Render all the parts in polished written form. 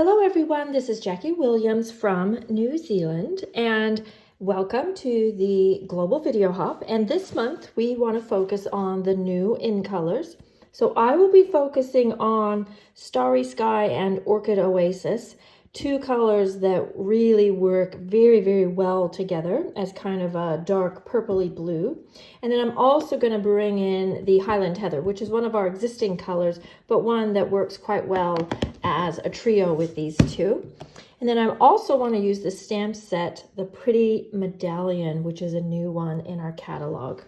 Hello everyone, this is Jackie Williams from New Zealand and welcome to the Global Video Hop. And this month we want to focus on the new in colors. So I will be focusing on Starry Sky and Orchid Oasis, two colors that really work very well together as kind of a dark purpley blue. And then I'm also going to bring in the Highland Heather, which is one of our existing colors, but one that works quite well as a trio with these two. And then I also want to use the stamp set, the Pretty Medallion, which is a new one in our catalog.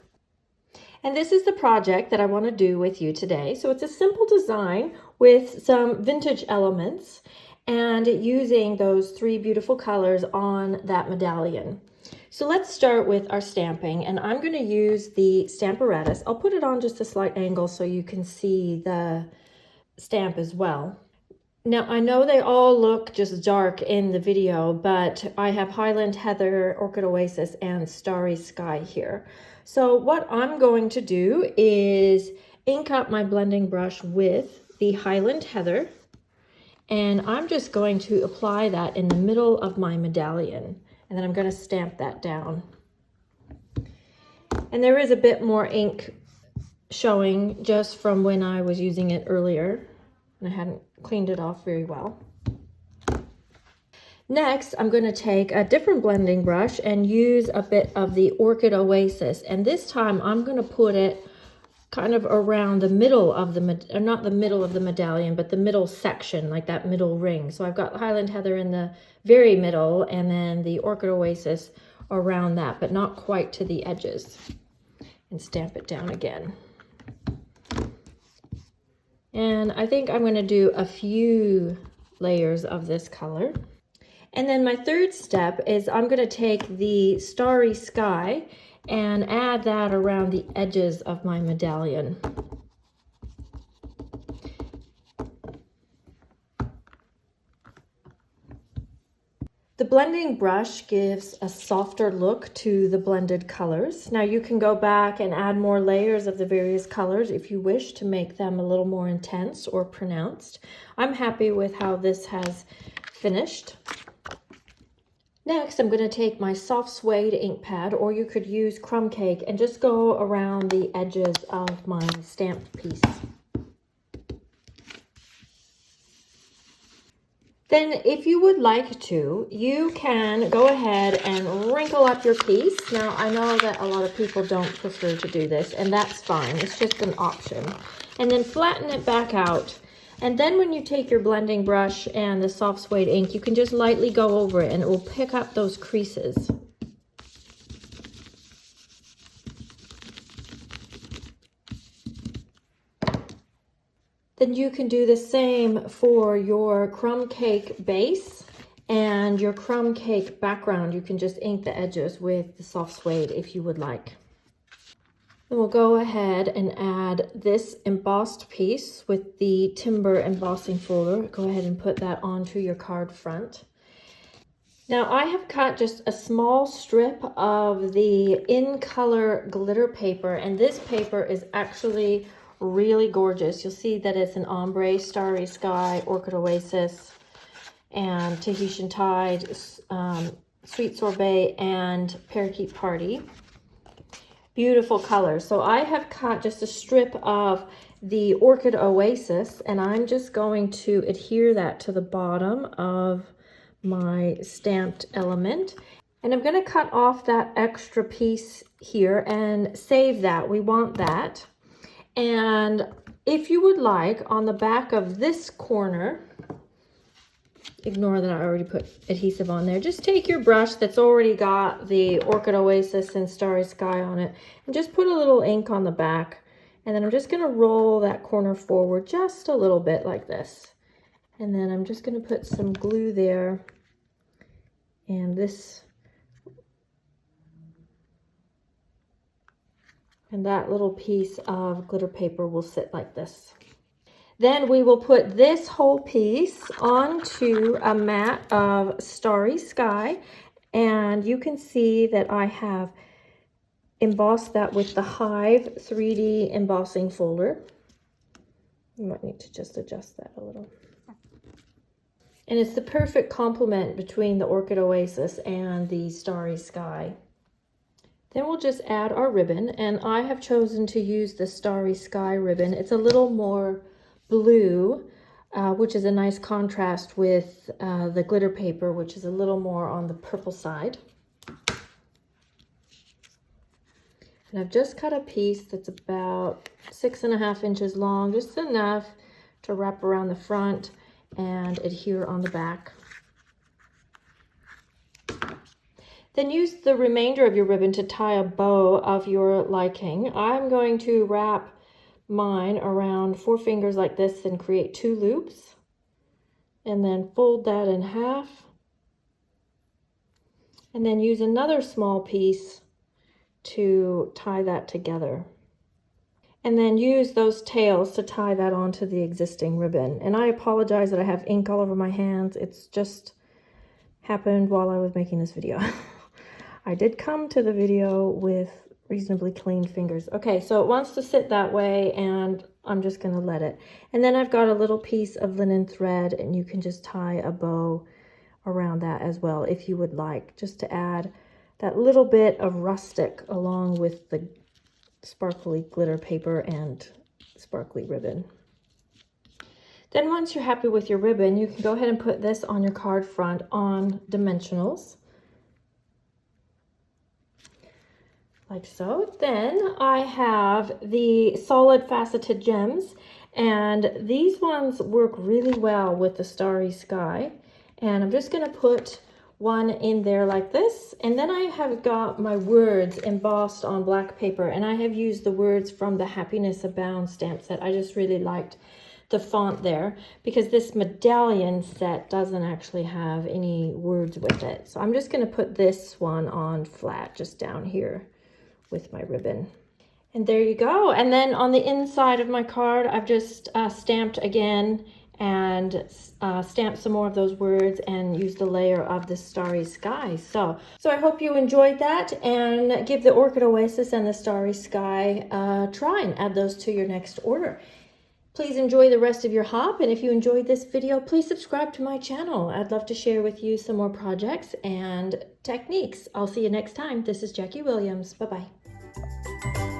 And this is the project that I want to do with you today. So it's a simple design with some vintage elements and using those three beautiful colors on that medallion. So let's start with our stamping, and I'm going to use the Stamparatus. I'll put it on just a slight angle so you can see the stamp as well. Now, I know they all look just dark in the video, but I have Highland Heather, Orchid Oasis, and Starry Sky here. So what I'm going to do is ink up my blending brush with the Highland Heather, and I'm just going to apply that in the middle of my medallion, and then I'm going to stamp that down. And there is a bit more ink showing just from when I was using it earlier, and I hadn't cleaned it off very well. Next, I'm going to take a different blending brush and use a bit of the Orchid Oasis, and this time I'm going to put it kind of around the middle of the, not the middle of the medallion, but the middle section, like that middle ring. So I've got Highland Heather in the very middle and then the Orchid Oasis around that, but not quite to the edges. And stamp it down again. And I think I'm going to do a few layers of this color. And then my third step is I'm going to take the Starry Sky and add that around the edges of my medallion. The blending brush gives a softer look to the blended colors. Now you can go back and add more layers of the various colors if you wish to make them a little more intense or pronounced. I'm happy with how this has finished. Next, I'm going to take my soft suede ink pad, or you could use crumb cake, and just go around the edges of my stamped piece. Then if you would like to, you can go ahead and wrinkle up your piece. Now, I know that a lot of people don't prefer to do this, and that's fine. It's just an option. And then flatten it back out. And then when you take your blending brush and the soft suede ink, you can just lightly go over it and it will pick up those creases. Then you can do the same for your crumb cake base and your crumb cake background. You can just ink the edges with the soft suede if you would like. Then we'll go ahead and add this embossed piece with the timber embossing folder. Go ahead and put that onto your card front. Now I have cut just a small strip of the in color glitter paper, and this paper is actually really gorgeous. You'll see that it's an Ombre, Starry Sky, Orchid Oasis, and Tahitian Tide, Sweet Sorbet, and Parakeet Party. Beautiful colors. So I have cut just a strip of the Orchid Oasis, and I'm just going to adhere that to the bottom of my stamped element. And I'm going to cut off that extra piece here and save that. We want that. And if you would like, on the back of this corner, ignore that I already put adhesive on there. Just take your brush that's already got the Orchid Oasis and Starry Sky on it and just put a little ink on the back. And then I'm just going to roll that corner forward just a little bit like this. And then I'm just going to put some glue there. And this, and that little piece of glitter paper will sit like this. Then we will put this whole piece onto a mat of Starry Sky, and you can see that I have embossed that with the Hive 3D embossing folder. You might need to just adjust that a little. And it's the perfect complement between the Orchid Oasis and the Starry Sky. Then we'll just add our ribbon, and I have chosen to use the Starry Sky ribbon. It's a little more blue, which is a nice contrast with the glitter paper, which is a little more on the purple side. And I've just cut a piece that's about 6.5 inches long, just enough to wrap around the front and adhere on the back. Then use the remainder of your ribbon to tie a bow of your liking. I'm going to wrap mine around 4 fingers like this and create 2 loops. And then fold that in half. And then use another small piece to tie that together. And then use those tails to tie that onto the existing ribbon. And I apologize that I have ink all over my hands. It's just happened while I was making this video. I did come to the video with reasonably clean fingers. Okay, so it wants to sit that way, and I'm just going to let it. And then I've got a little piece of linen thread, and you can just tie a bow around that as well if you would like, just to add that little bit of rustic along with the sparkly glitter paper and sparkly ribbon. Then once you're happy with your ribbon, you can go ahead and put this on your card front on dimensionals. Like so. Then I have the solid faceted gems, and these ones work really well with the Starry Sky. And I'm just going to put one in there like this, and then I have got my words embossed on black paper, and I have used the words from the Happiness Abound stamp set. I just really liked the font there because this medallion set doesn't actually have any words with it. So I'm just going to put this one on flat just down here with my ribbon. And there you go. And then on the inside of my card, I've just stamped again and stamped some more of those words and used a layer of the Starry Sky. So I hope you enjoyed that, and give the Orchid Oasis and the Starry Sky a try and add those to your next order. Please enjoy the rest of your hop, and if you enjoyed this video, please subscribe to my channel. I'd love to share with you some more projects and techniques. I'll see you next time. This is Jackie Williams. Bye-bye.